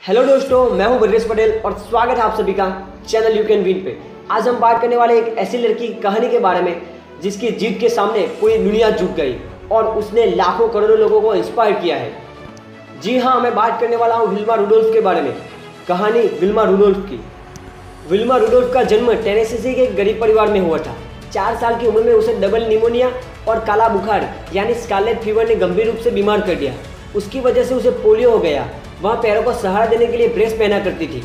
Hello दोस्तों, मैं हूं ब्रजेश पटेल और स्वागत है आप सभी का चैनल यू कैन विन पे। आज हम बात करने वाले एक ऐसी लड़की की कहानी के बारे में जिसकी जीत के सामने पूरी दुनिया झुक गई और उसने लाखों करोड़ों लोगों को इंस्पायर किया है। जी हाँ, मैं बात करने वाला हूँ विल्मा रुडोल्फ के बारे में। कहानी विल्मा रुडोल्फ की। विल्मा रुडोल्फ का जन्म टेनेसी के एक गरीब परिवार में हुआ था। 4 साल की उम्र में उसे डबल निमोनिया और काला बुखार यानी स्कारलेट फीवर ने गंभीर रूप से बीमार कर दिया। उसकी वजह से उसे पोलियो हो गया। वह पैरों को सहारा देने के लिए ब्रेस पहना करती थी।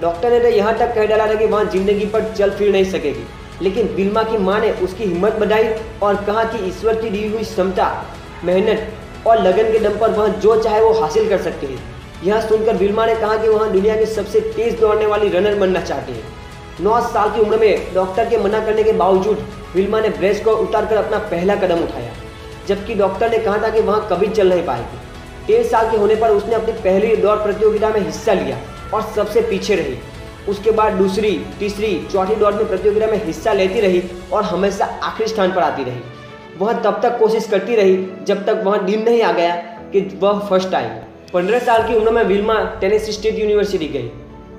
डॉक्टर ने तो यहाँ तक कह डाला था कि वह जिंदगी पर चल फिर नहीं सकेगी, लेकिन विल्मा की मां ने उसकी हिम्मत बढ़ाई और कहा कि ईश्वर की दी हुई क्षमता, मेहनत और लगन के दम पर वह जो चाहे वो हासिल कर सकती है। यह सुनकर विल्मा ने कहा कि वह दुनिया की सबसे तेज दौड़ने वाली रनर बनना चाहती है। 9 साल की उम्र में डॉक्टर के मना करने के बावजूद विल्मा ने ब्रेस को उतारकर अपना पहला कदम उठाया, जबकि डॉक्टर ने कहा था कि वह कभी चल नहीं पाएगी। 13 साल के होने पर उसने अपनी पहली दौड़ प्रतियोगिता में हिस्सा लिया और सबसे पीछे रही। उसके बाद दूसरी, तीसरी, चौथी दौड़ में प्रतियोगिता में हिस्सा लेती रही और हमेशा आखिरी स्थान पर आती रही। वह तब तक कोशिश करती रही जब तक वह दिन नहीं आ गया कि वह फर्स्ट आई। 15 साल की उम्र में विल्मा टेनेसी स्टेट यूनिवर्सिटी गई,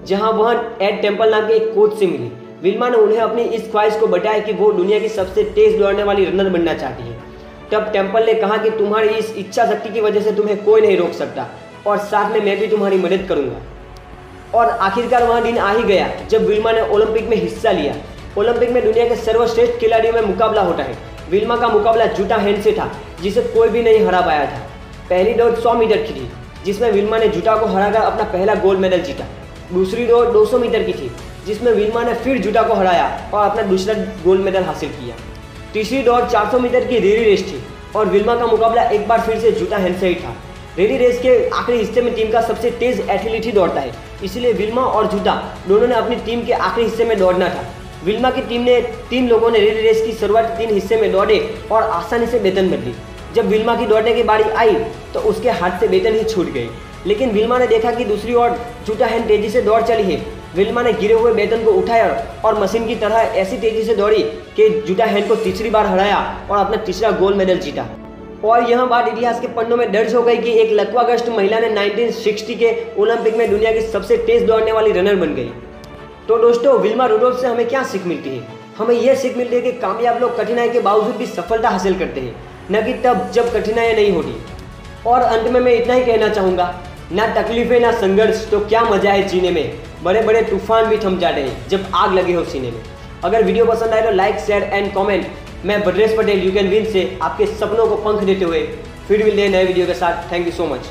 जहां वह एड टेम्पल नाम के एक कोच से मिली। विल्मा ने उन्हें अपनी इस ख्वाहिश को बताया कि वो दुनिया की सबसे तेज दौड़ने वाली रनर बनना चाहती है। तब टेम्पल ने कहा कि तुम्हारी इस इच्छा शक्ति की वजह से तुम्हें कोई नहीं रोक सकता और साथ में मैं भी तुम्हारी मदद करूंगा। और आखिरकार वह दिन आ ही गया जब विल्मा ने ओलंपिक में हिस्सा लिया। ओलंपिक में दुनिया के सर्वश्रेष्ठ खिलाड़ियों में मुकाबला होता है। विल्मा का मुकाबला जूटा हैंड से था, जिसे कोई भी नहीं हरा पाया था। पहली दौड़ 100 मीटर की थी, जिसमें विल्मा ने जूटा को हराकर अपना पहला गोल्ड मेडल जीता। दूसरी दौड़ 200 मीटर की थी, जिसमें विल्मा ने फिर जूटा को हराया और अपना दूसरा गोल्ड मेडल हासिल किया। तीसरी दौड़ 400 मीटर की रेली रेस थी और विल्मा का मुकाबला एक बार फिर से जूटा हैंड से ही था। रेली रेस के आखिरी हिस्से में टीम का सबसे तेज एथलीट ही दौड़ता है, इसलिए विल्मा और जूटा दोनों ने अपनी टीम के आखिरी हिस्से में दौड़ना था। विल्मा की टीम ने 3 लोगों ने रेली रेस की शुरुआती 3 हिस्से में दौड़े और आसानी से बेतन बदली। जब विल्मा की दौड़ने की बारी आई तो उसके हाथ से बेतन ही छूट गई, लेकिन विल्मा ने देखा कि दूसरी ओर जूटा हैंड तेजी से दौड़ चली है। विल्मा ने गिरे हुए बेतन को उठाया और मशीन की तरह ऐसी तेजी से दौड़ी कि जूटा हैंड को तीसरी बार हराया और अपना तीसरा गोल्ड मेडल जीता। और यह बात इतिहास के पन्नों में दर्ज हो गई कि एक लकवाग्रस्त महिला ने 1960 के ओलंपिक में दुनिया की सबसे तेज दौड़ने वाली रनर बन गई। तो दोस्तों, विल्मा रुडोल्फ से हमें क्या सीख मिलती है? हमें यह सीख मिलती है कि कामयाब लोग कठिनाई के बावजूद भी सफलता हासिल करते हैं, न कि तब जब कठिनाइयाँ नहीं होती। और अंत में मैं इतना ही कहना चाहूँगा, ना तकलीफें ना संघर्ष तो क्या मजा है जीने में। बड़े बड़े तूफान भी थम जाते हैं जब आग लगे हो सीने में। अगर वीडियो पसंद आए तो लाइक, शेयर एंड कमेंट। मैं Brajesh Patel you can win से आपके सपनों को पंख देते हुए फिर मिलते हैं नए वीडियो के साथ। Thank you so much.